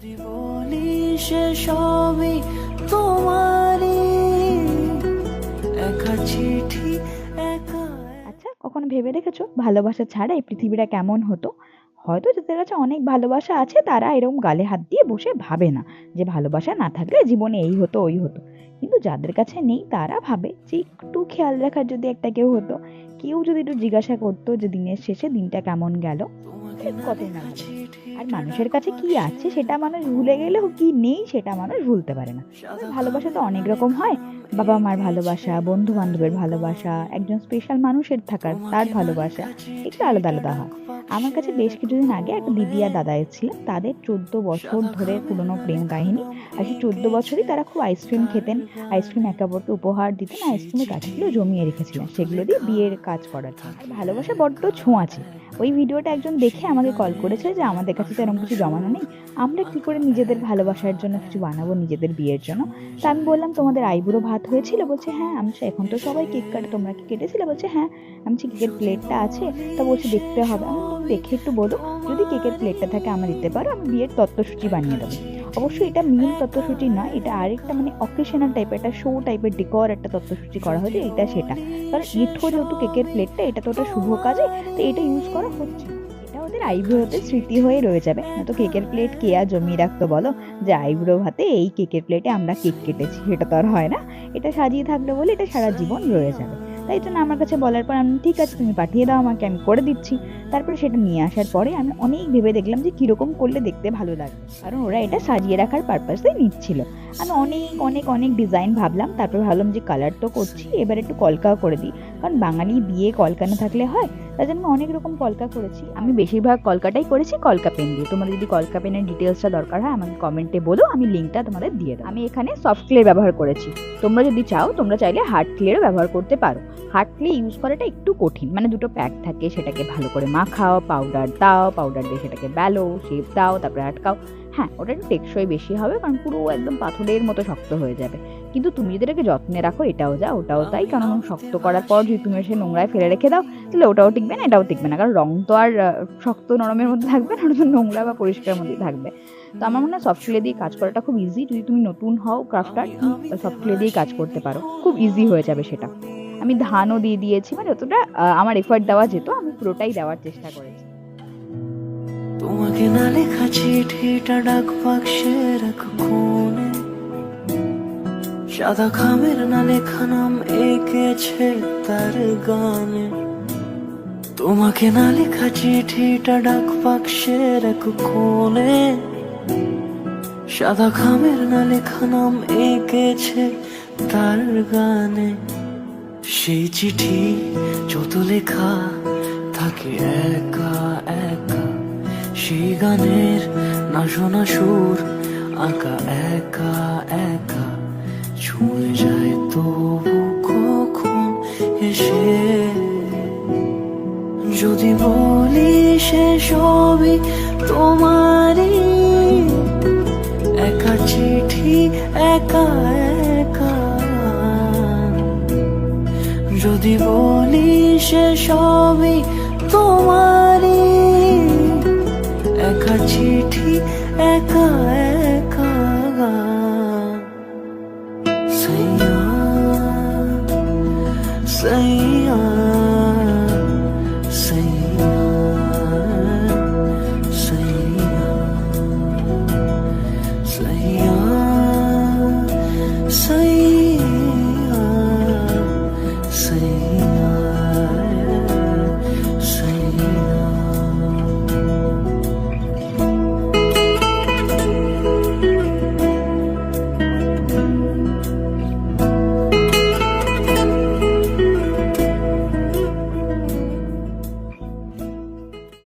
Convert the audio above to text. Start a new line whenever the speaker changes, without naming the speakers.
যদি বলি সে সবই তোমারই, একা চিঠি একা।
আচ্ছা, কখনো ভেবে দেখেছো ভালোবাসা ছাড়া এই পৃথিবীটা কেমন হতো? হয়তো যাদের কাছে অনেক ভালোবাসা আছে তারা এরকম গালে হাত দিয়ে বসে ভাবে না যে ভালোবাসা না থাকলে জীবনে এই হতো ওই হতো। কিন্তু যাদের কাছে নেই তারা ভাবে যে একটু খেয়াল রাখার যদি একটা কেউ হতো, কেউ যদি একটু জিজ্ঞাসা করতো যে দিনের শেষে দিনটা কেমন গেল, কতই না ভালো। আর মানুষের কাছে কি আছে সেটা মানুষ ভুলে গেলেও কি নেই সেটা মানুষ ভুলতে পারে না। ভালোবাসা তো অনেক রকম হয়, বাবা মার ভালোবাসা, বন্ধু বান্ধবের ভালোবাসা, একজন স্পেশাল মানুষের থাকার তার ভালোবাসা একটু আলাদা আলাদা হয়। আমার কাছে বেশ কিছুদিন আগে একটা দিদি আর দাদা এসেছিল, তাদের 14 বছর ধরে পুরনো প্রেম কাহিনী। আর সেই 14 বছরই তারা খুব আইসক্রিম খেতেন, আইসক্রিম একে অপরকে উপহার দিতেন, আইসক্রিমের গাছগুলো জমিয়ে রেখেছিলেন সেগুলো দিয়ে বিয়ের কাজ করার জন্য। আর ভালোবাসা বড্ড ছোঁয়াচে। ওই ভিডিওটা একজন দেখে আমাকে কল করেছে যে আমাদের কাছে তো এরকম কিছু জমানো নেই, আমরা কি করে নিজেদের ভালোবাসার জন্য কিছু বানাবো নিজেদের বিয়ের জন্য। তা আমি বললাম তোমাদের আইবুড়ো ভাত হয়েছিল? বলছে হ্যাঁ। আমি বলছি, এখন তো সবাই কেক কাটে, তোমরা কি কেটেছিলে? বলছে হ্যাঁ। আমি বলছি কেকের প্লেটটা আছে? তা বলছে দেখতে হবে। আমি বললাম, তুমি দেখে একটু বলো, যদি কেকের প্লেটটা থাকে আমরা দিতে পারো, আমি বিয়ের তত্ত্বসূচি বানিয়ে দেবো। অবশ্যই এটা মেন তত্ত্বসূচি নয়, এটা আরেকটা মানে অকেশনাল টাইপের একটা শো টাইপের ডেকর একটা তত্ত্বসূচি করা হয়েছে, এটা সেটা। কারণ এঁঠো যেহেতু কেকের প্লেটটা, এটা তো ওটা শুভ কাজে, তো এটা ইউজ করা হচ্ছে না। এটা ওদের আইব্রো ভাতে স্মৃতি হয়ে রয়ে যাবে। না তো কেকের প্লেট কে আর জমিয়ে রাখতো বলো, যে আইব্রো ভাতে এই কেকের প্লেটে আমরা কেক কেটেছি, সেটা তো আর হয় না। এটা সাজিয়ে থাকলো বলে এটা সারা জীবন রয়ে যাবে। তাই জন্য আমার কাছে বলার পর আমি ঠিক আছে তুমি পাঠিয়ে দাও আমাকে, আমি করে দিচ্ছি। তারপরে সেটা নিয়ে আসার পরে আমি অনেক ভেবে দেখলাম যে কিরকম করলে দেখতে ভালো লাগবে, কারণ ওরা এটা সাজিয়ে রাখার পারপাসে নিচ্ছিল। আমি অনেক অনেক অনেক ডিজাইন ভাবলাম, তারপর ভাবলাম যে কালার তো করছি, এবার একটু কলকাও করে দিই, কারণ বাঙালি বিয়ে কলকা না থাকলে হয়। তাই জন্য আমি অনেক রকম কলকা করেছি। আমি বেশিরভাগ কলকাটাই করেছি কলকা পেন দিয়ে। তোমাদের যদি কলকা পেনের ডিটেলসটা দরকার হয় আমাকে কমেন্টে বলো, আমি লিঙ্কটা তোমাদের দিয়ে দেবো। আমি এখানে সফট ক্লে ব্যবহার করেছি, তোমরা যদি চাও তোমরা চাইলে হার্ড ক্লেরও ব্যবহার করতে পারো। হার্ড ক্লে ইউজ করাটা একটু কঠিন, মানে দুটো প্যাক থাকে, সেটাকে ভালো করে মাখাও, পাউডার দাও, পাউডার দিয়ে সেটাকে বেলো, শেপ দাও, তারপরে আটকাও। হ্যাঁ, ওটা একটু টেকসই বেশি হবে, কারণ পুরো একদম পাথরের মতো শক্ত হয়ে যাবে। কিন্তু তুমি যদি এটাকে যত্নে রাখো, এটাও যা ওটাও তাই, কারণ শক্ত করার পর যদি তুমি সে নোংরায় ফেলে রেখে দাও তাহলে ওটাও টিকবে না, এটাও টিকবে না, কারণ রং তো আর শক্ত নরমের মধ্যে থাকবে না, ওটা তো নোংরা বা পরিষ্কার মধ্যেই থাকবে। তো আমার মনে হয় সফট ক্লে দিয়ে কাজ করাটা খুব ইজি। যদি তুমি নতুন হও ক্রাফটার, সফট ক্লে দিয়ে কাজ করতে পারো, খুব ইজি হয়ে যাবে সেটা। আমি ধানও দিয়ে দিয়েছি, মানে যতটা আমার এফর্ট দেওয়া যেত আমি পুরোটাই দেওয়ার চেষ্টা করেছি।
তোমাকে না লেখা চিঠিটা ডাক বাক্সের এক কোণে, সাদা খামের না লেখা নাম এঁকেছে তার গানে। তোমাকে না লেখা চিঠিটা ডাক বাক্সের এক কোণে, সাদা খামের না লেখা নাম এঁকেছে তার গানে। সেই চিঠি যত লেখা থাকে একা একা, সেই গানের না শোনা সুর আঁকা একা একা, ছুঁয়ে যায় তবু কখন এসে। যদি বলি সে সবই তোমারই, একা চিঠি একা একা। যদি বলি সে সবই তোমারই, একা চিঠি একা